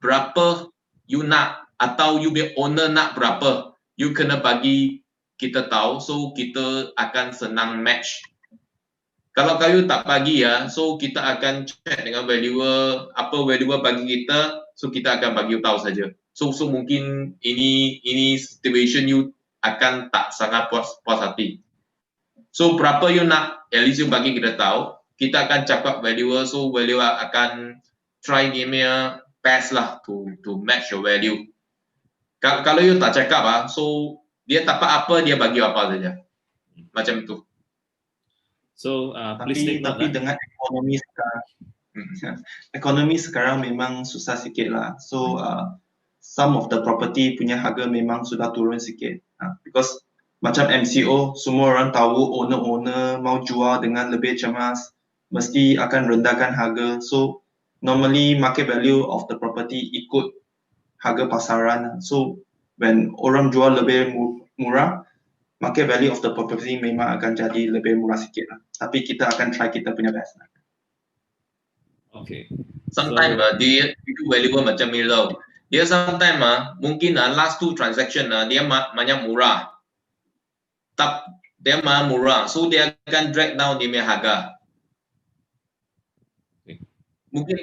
berapa you nak, atau you punya owner nak berapa, you kena bagi kita tahu, so kita akan senang match. Kalau you tak bagi so kita akan check dengan valuer, apa valuer bagi kita, so kita akan bagi tahu saja. So mungkin ini situation you akan tak sangat puas hati. So berapa you nak, at least you bagi kita tahu, kita akan cakap valuer, so valuer akan try dia best lah to match your value. Kalau you tak cakap so dia dapat apa, dia bagi apa saja. Macam itu. So please take note. Tapi dengan ekonomi sekarang memang susah sikit lah. So some of the property punya harga memang sudah turun sikit. Because macam MCO, semua orang tahu owner mau jual dengan lebih cemas, mesti akan rendahkan harga. So normally market value of the property ikut harga pasaran. So when orang jual lebih murah, market value of the property memang akan jadi lebih murah sikit lah. Tapi kita akan try kita punya best lah. Okay. Sometimes dia itu valuable macam ni tau. dia sometimes mungkin last 2 transaction dia banyak murah. Dia murah, so dia akan drag down dia punya harga.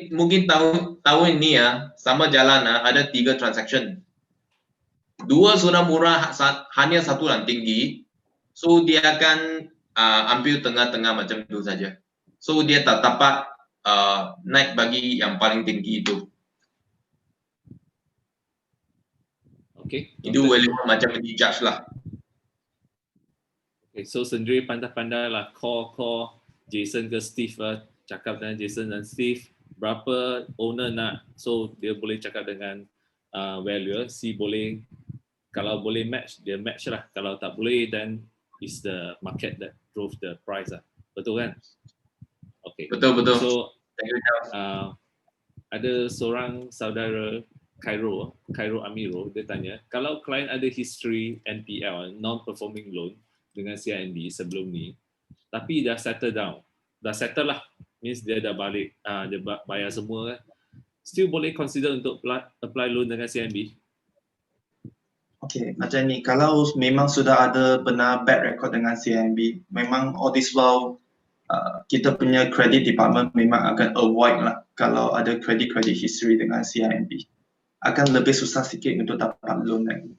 Mungkin tahun ini sama jalan ada 3 transaction. 2 sudah murah, hanya 1 yang tinggi. So dia akan ambil tengah-tengah macam itu saja. So dia tak dapat naik bagi yang paling tinggi itu. Okay. Itu value macam di-judge lah. Okay, so sendiri pandai-pandai lah call Jason ke Steve lah, cakap dengan Jason dan Steve berapa owner nak, so dia boleh cakap dengan valuer, si boleh, kalau boleh match dia match lah, kalau tak boleh then is the market that drove the price lah, betul kan? Okay. Betul. So thank you. ada seorang saudara Cairo Amiro, dia tanya kalau klien ada history NPL, non-performing loan dengan CIMB sebelum ni, tapi dah settle down, dah settle lah, means dia dah balik, dia bayar semua kan, still boleh consider untuk apply loan dengan CIMB? Okay, macam ni, kalau memang sudah ada benar bad record dengan CIMB, memang all this while kita punya credit department memang akan avoid lah kalau ada credit history dengan CIMB. Akan lebih susah sikit untuk dapat loan lagi.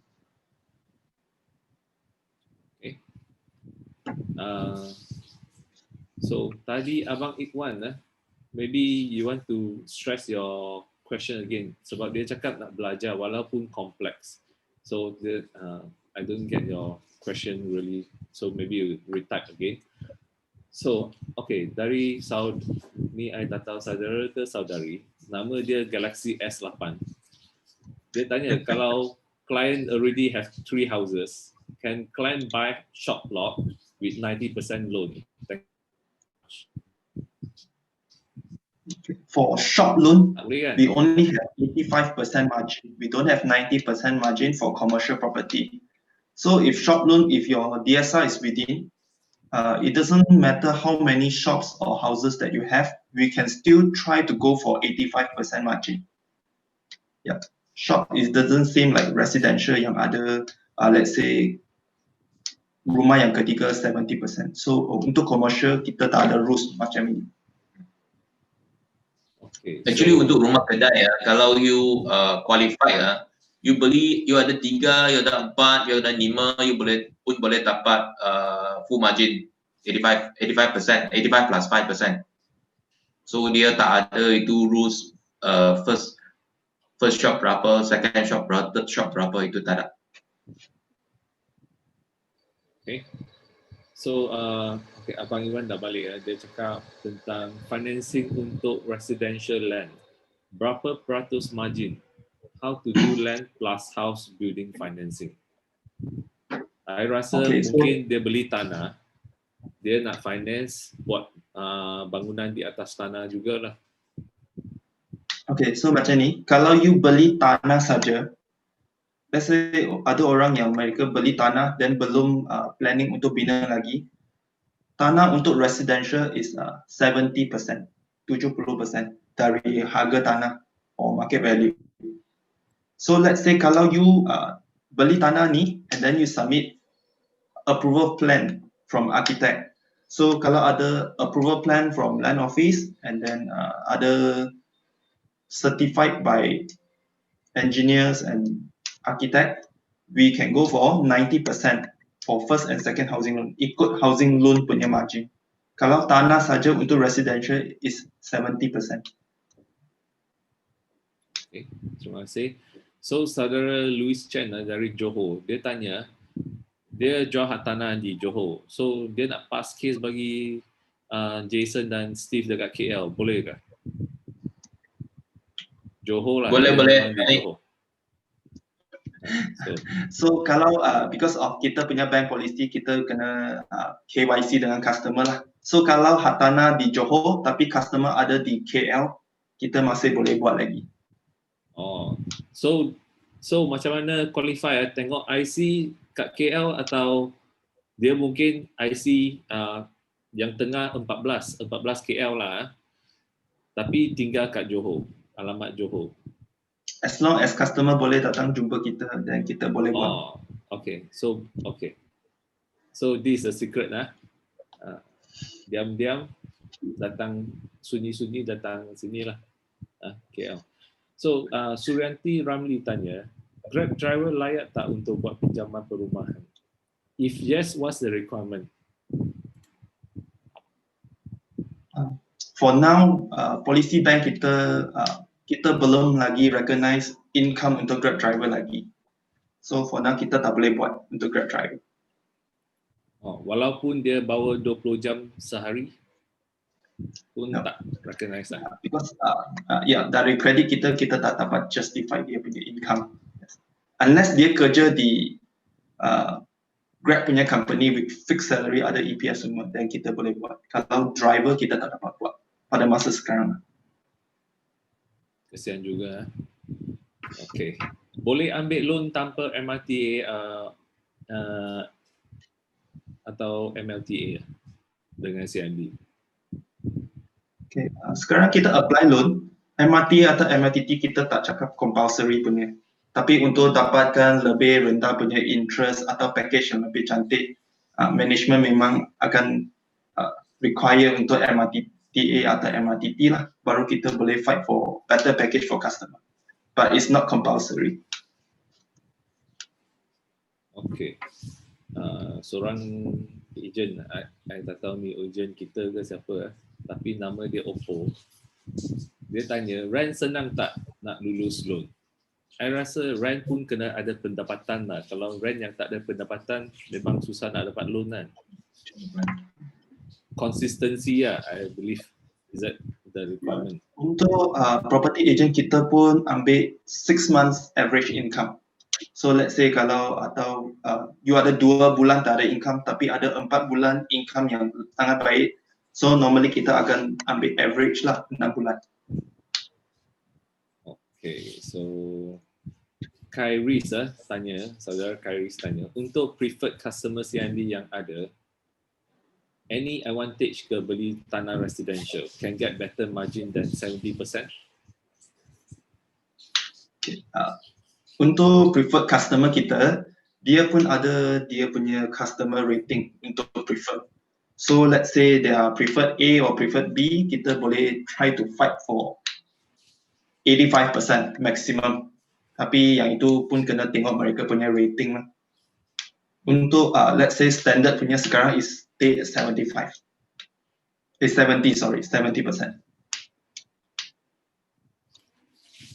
Okay. So tadi Abang Ikhwan, maybe you want to stress your question again, sebab dia cakap nak belajar walaupun kompleks. So I don't get your question really, so maybe you retype again. So okay, dari ni I tak tahu saudara ke saudari, nama dia Galaxy S8. Dia tanya kalau client already have 3 houses, can client buy short lot with 90% loan? For short loan, Boleh kan? we only have 85% margin. We don't have 90% margin for commercial property. So if short loan, if your DSR is within, it doesn't matter how many shops or houses that you have, we can still try to go for 85% margin. Yeah, short, it doesn't seem like residential yang ada, let's say, rumah yang ketiga 70%. So untuk commercial, kita tak ada rules macam ini. Okay, Actually untuk rumah kedai kalau you qualify you beli, you ada 3, you ada 4, you ada 5, you boleh dapat full margin 85%, 85 plus 5%. So dia tak ada itu rules first shop berapa, second shop berapa, third shop berapa, itu tak ada. Okay. So okay, Abang Iwan dah balik dia cakap tentang financing untuk residential land. Berapa peratus margin? How to do land plus house building financing? I rasa mungkin dia beli tanah, dia nak finance buat bangunan di atas tanah jugalah. Okay, so macam ni, kalau you beli tanah saja, let's say ada orang yang mereka beli tanah dan belum planning untuk bina lagi, tanah untuk residential is 70%, 70% dari harga tanah or market value. So let's say kalau you beli tanah ni and then you submit approval plan from architect. So kalau ada approval plan from land office and then ada certified by engineers and architect, we can go for 90% for first and second housing loan, ikut housing loan punya margin. Kalau tanah saja untuk residential is 70%. Okay, terima kasih. So saudara Louis Chen dari Johor, dia tanya, dia jual hak tanah di Johor. So dia nak pass case bagi Jason dan Steve dekat KL, boleh ke? Johor lah. Boleh. Johor. So kalau because of kita punya bank policy, kita kena KYC dengan customer lah. So kalau hak tanah di Johor tapi customer ada di KL, kita masih boleh buat lagi. Oh, so macam mana qualify? Tengok IC kat KL atau dia mungkin IC yang tengah 14 KL lah, tapi tinggal kat Johor, alamat Johor. As long as customer boleh datang jumpa kita, dan kita boleh buat. Oh, okay. So this is a secret lah. Diam-diam datang, sunyi-sunyi datang sini lah. KL. So Suryanti Ramli tanya, Grab driver layak tak untuk buat pinjaman perumahan? If yes, what's the requirement? For now, polisi bank kita belum lagi recognize income untuk Grab driver lagi. So for now kita tak boleh buat untuk Grab driver. Oh, walaupun dia bawa 20 jam sehari pun No. tak recognize lah. Because dari kredit kita tak dapat justify dia punya income. Unless dia kerja di Grab punya company with fixed salary, ada EPS semua, dan kita boleh buat. Kalau driver kita tak dapat buat pada masa sekarang. Kesian juga. Okay. Boleh ambil loan tanpa MRTA atau MLTA dengan CIMB? Okay. Sekarang kita apply loan, MRTA atau MLTT kita tak cakap compulsory punya. Tapi untuk dapatkan lebih rendah punya interest atau package yang lebih cantik, management memang akan require untuk MRTA atau MRTT lah, baru kita boleh fight for better package for customer. But it's not compulsory. Okay. Seorang ejen, saya tak tahu ni ejen kita ke siapa, tapi nama dia Oppo. Dia tanya, rent senang tak nak lulus loan? Saya rasa rent pun kena ada pendapatan lah. Kalau rent yang tak ada pendapatan, memang susah nak dapat loan kan. Consistency lah, I believe. Is that the requirement? Untuk property agent kita pun ambil 6 months average income. So let's say kalau you ada 2 bulan tak ada income, tapi ada 4 bulan income yang sangat baik. So normally kita akan ambil average lah 6 bulan. Okay, so Kairis tanya, saudara Kairis tanya, untuk preferred customer CIMB yang ada, any advantage ke beli tanah residential? Can get better margin than 70%? Okay. Untuk preferred customer kita, dia pun ada dia punya customer rating untuk preferred. So let's say they are preferred A or preferred B, kita boleh try to fight for 85% maximum. Tapi yang itu pun kena tengok mereka punya rating lah. Untuk let's say standard punya sekarang is stay at 70%.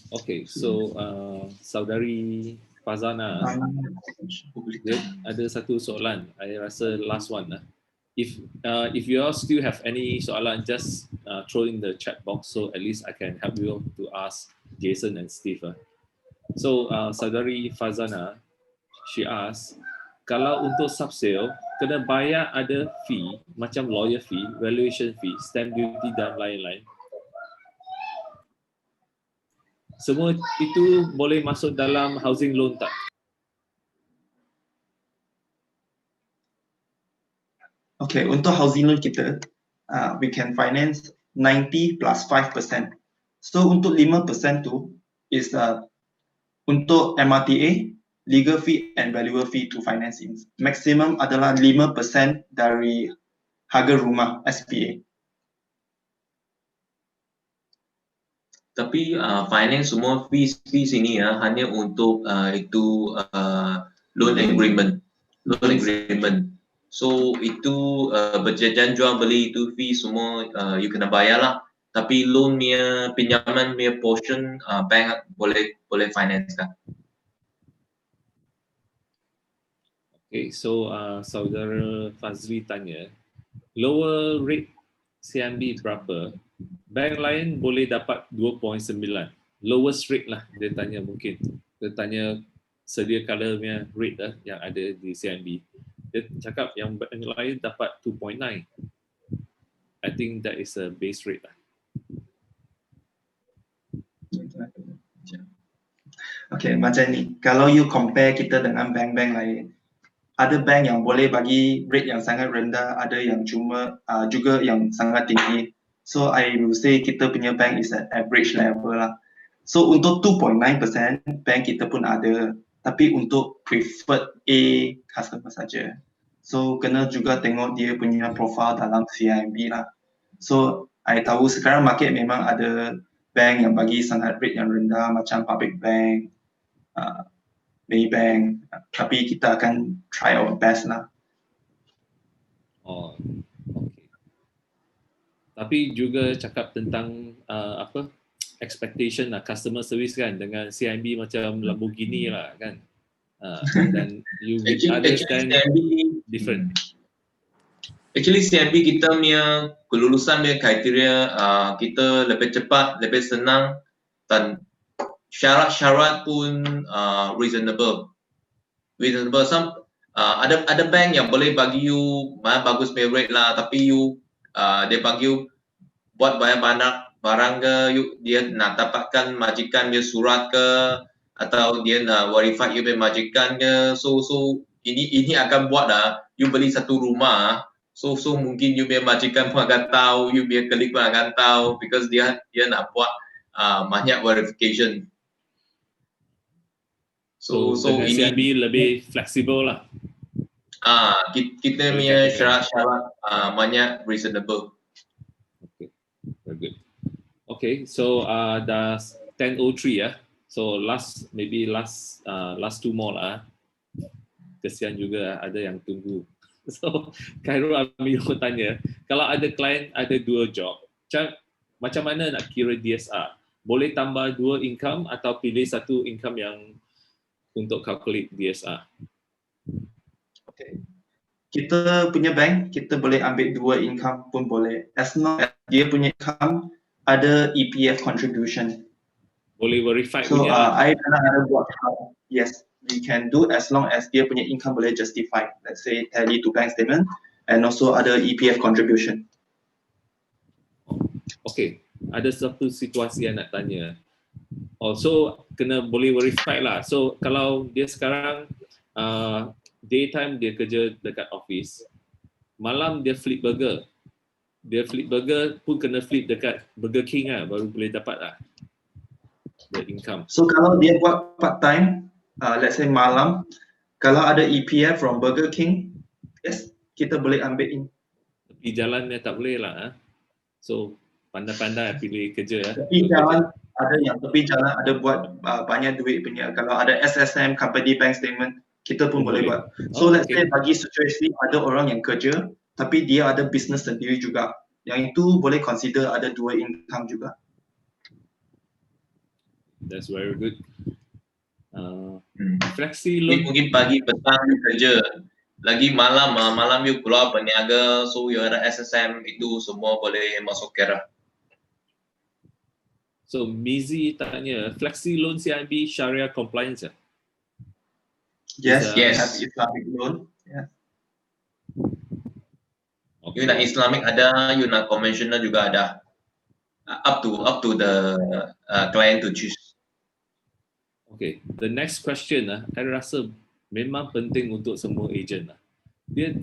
Okay, so saudari Fazana, dia ada satu soalan. I rasa last one lah. If you all still have any soalan, just throw in the chat box, so at least I can help you to ask Jason and Steve. So saudari Fazana, she asked, kalau untuk subsale, kena bayar ada fee, macam lawyer fee, valuation fee, stamp duty dan lain-lain. Semua itu boleh masuk dalam housing loan tak? Okay, untuk housing loan kita, we can finance 90 plus 5%. So untuk 5% tu is untuk MRTA, legal fee and valuer fee to financing. Maximum adalah 5% dari harga rumah SPA. Tapi finance semua fees ini hanya untuk itu loan agreement. So itu berjanjian jual beli itu fee semua you kena bayar lah. Tapi loan punya pinjaman punya portion bank boleh finance kan. Okay, so saudara Fazli tanya, lower rate CIMB berapa? Bank lain boleh dapat 2.9. Lowest rate lah dia tanya mungkin. Dia tanya sedia kala punya rate lah yang ada di CIMB. Dia cakap yang bank lain dapat 2.9. I think that is a base rate lah. Okay, macam ni. Kalau you compare kita dengan bank-bank lain, ada bank yang boleh bagi rate yang sangat rendah, ada yang cuma juga yang sangat tinggi. So I will say kita punya bank is at average level lah. So untuk 2.9% bank kita pun ada, tapi untuk preferred A customer saja. So kena juga tengok dia punya profile dalam CIMB lah. So I tahu sekarang market memang ada bank yang bagi sangat rate yang rendah macam Public Bank, Maybank, tapi kita akan try our best lah. Oh, okay. Tapi juga cakap tentang apa expectation lah customer service kan dengan CIMB macam Lamborghini lah kan. Dan you with others kan different. Actually CIMB kita punya kelulusan punya kriteria kita lebih cepat, lebih senang dan syarat-syarat pun reasonable. Some ada bank yang boleh bagi you bagus pay rate lah, tapi you dia bagi you buat bayar barang ke, dia nak dapatkan majikan dia surat ke, atau dia nak verify you punya majikan ke. So ini akan buat you beli satu rumah. So mungkin you punya majikan pun akan tahu, you punya colleague pun akan tahu, because dia nak buat banyak verification. So dengan ini CIMB lebih fleksibel lah. Kita punya syarat-syarat banyak reasonable. Okay, very good. Okay, so dah 10:03 ya. So last two more lah. Kesian juga ada yang tunggu. So Khairul Amir tanya, kalau ada klien ada 2 job, macam mana nak kira DSR? Boleh tambah 2 income atau pilih satu income yang untuk calculate DSR? Okay. Kita punya bank, kita boleh ambil 2 income pun boleh. As long as dia punya income ada EPF contribution. Boleh verify So punya. I pernah ada buat. Yes, we can do as long as dia punya income boleh justify. Let's say tally to bank statement and also ada EPF contribution. Okay, ada satu situasi yang nak tanya. Also kena boleh verify lah. So kalau dia sekarang daytime dia kerja dekat office, malam dia flip burger. Dia flip burger pun kena flip dekat Burger King lah, baru boleh dapat lah the income. So kalau dia buat part time, let's say malam, kalau ada EPF from Burger King, yes, kita boleh ambil in. Tapi jalannya tak boleh lah. So pandai-pandai pilih kerja. Tepi jalan ada yang tepi jalan ada buat banyak duit punya. Kalau ada SSM, company bank statement, kita pun boleh buat. So let's say bagi situasi ada orang yang kerja, tapi dia ada business sendiri juga. Yang itu boleh consider ada 2 income juga. That's very good. Flexi loan. Mungkin pagi petang you kerja, lagi malam you keluar berniaga, so you ada SSM, itu semua boleh masuk kira. So Mizi tanya, flexi loan CIMB Sharia compliance ya? Yes, Yes. have Islamic loan. Yeah. Okay. You nak Islamic ada, you nak conventional juga ada. Up to the client to choose. Okay, the next question saya rasa memang penting untuk semua agent lah. Dia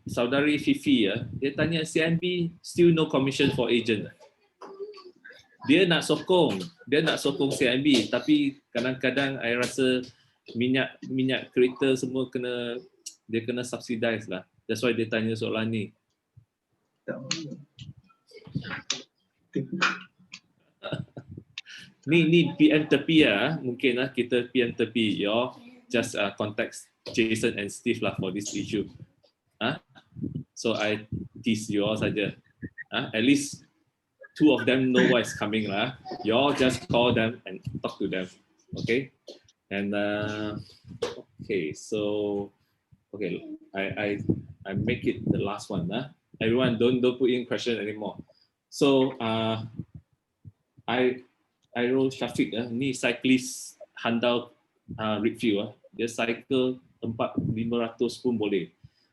saudari Fifi dia tanya CIMB still no commission for agent. Dia nak sokong CIMB, tapi kadang-kadang saya rasa minyak kereta semua kena subsidize lah. That's why dia tanya soalan ni. Ni PM tepi mungkin kita PM tepi. Just contact Jason and Steve lah for this issue. So I tease you all saja. At least 2 of them know what is coming lah. You all just call them and talk to them. Okay? And okay, so okay, I make it the last one. Everyone don't put in question anymore. So Airul Syafiq ni cyclist handal review dia cycle 4,500 pun boleh.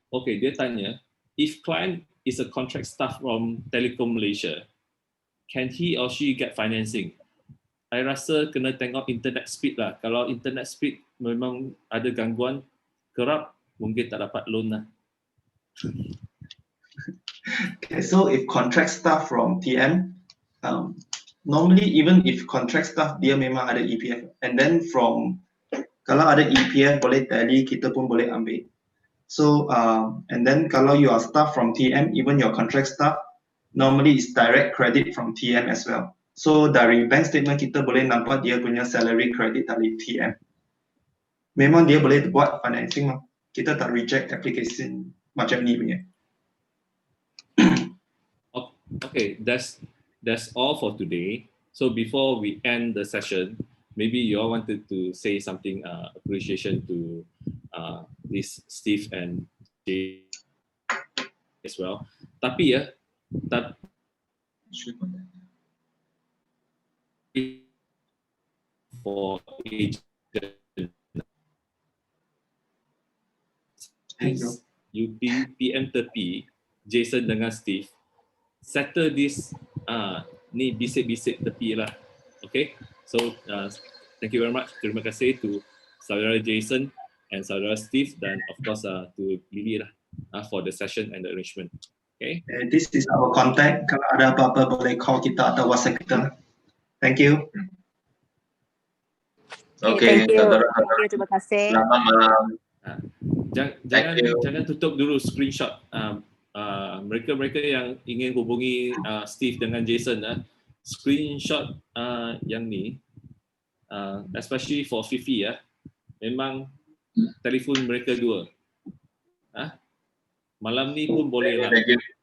Okay, dia tanya, if client is a contract staff from Telekom Malaysia, can he or she get financing? I rasa kena tengok internet speed lah. Kalau internet speed memang ada gangguan kerap, mungkin tak dapat loan lah. Okay, so if contract staff from TM, normally even if contract staff dia memang ada EPF, and then from kalau ada EPF boleh tally, kita pun boleh ambil. So and then kalau you are staff from TM, even your contract staff, normally is direct credit from TM as well. So dari bank statement kita boleh nampak dia punya salary credit dari TM. Memang dia boleh buat financing, kita tak reject application macam ni punya. Okay, that's all for today. So before we end the session, maybe you all wanted to say something appreciation to this Steve and Jay as well. Tapi ya, for agent, UP PM tepi, Jason dengan Steve, settle this ni bisik-bisik tepi lah. Okay, so thank you very much. Terima kasih to saudara Jason and saudara Steve, dan of course to Lily lah for the session and the arrangement. Okay. This is our contact. Kalau ada apa-apa boleh call kita atau WhatsApp kita. Thank you. Okay, Thank you. saudara. Thank you. Terima kasih. Selamat malam. Jangan tutup dulu screenshot. Mereka yang ingin hubungi Steve dengan Jason, screenshot yang ni, especially for Fifi memang telefon mereka dua. Malam ni pun boleh lah.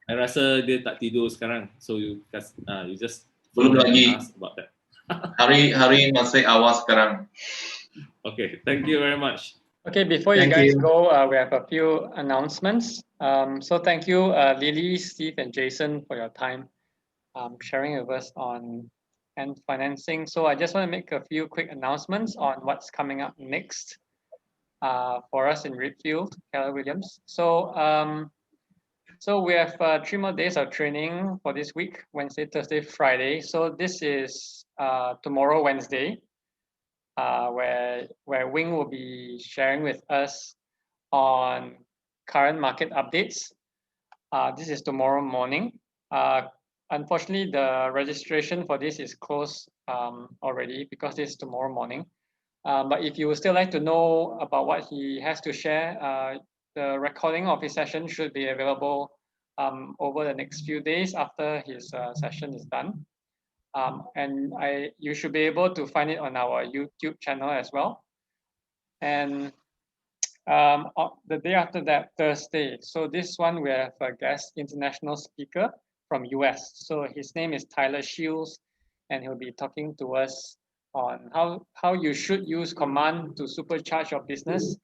Saya rasa dia tak tidur sekarang, so you just belum lagi ask about that. hari masih awal sekarang. Okay, thank you very much. Okay, before you guys go, we have a few announcements. So thank you, Lily, Steve, and Jason for your time sharing with us on Ant Financing. So I just want to make a few quick announcements on what's coming up next for us in Redfield, Keller Williams. So we have 3 more days of training for this week: Wednesday, Thursday, Friday. So this is tomorrow, Wednesday. Where Wing will be sharing with us on current market updates. This is tomorrow morning. Unfortunately, the registration for this is closed already because this is tomorrow morning. But if you would still like to know about what he has to share, the recording of his session should be available over the next few days after his session is done. And you should be able to find it on our YouTube channel as well. And the day after that, Thursday. So this one we have a guest international speaker from US. So his name is Tyler Shields, and he'll be talking to us on how you should use Command to supercharge your business.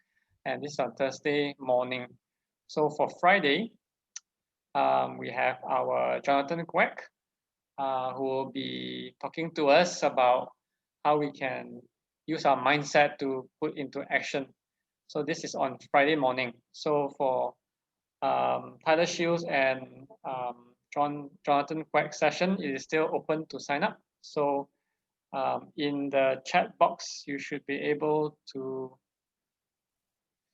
And this is on Thursday morning. So for Friday, we have our Jonathan Quek, who will be talking to us about how we can use our mindset to put into action. So this is on Friday morning. So for Tyler Shields and Jonathan Quek session, it is still open to sign up. So in the chat box, you should be able to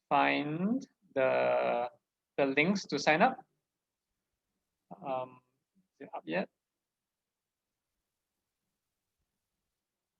find the links to sign up. Is it up yet?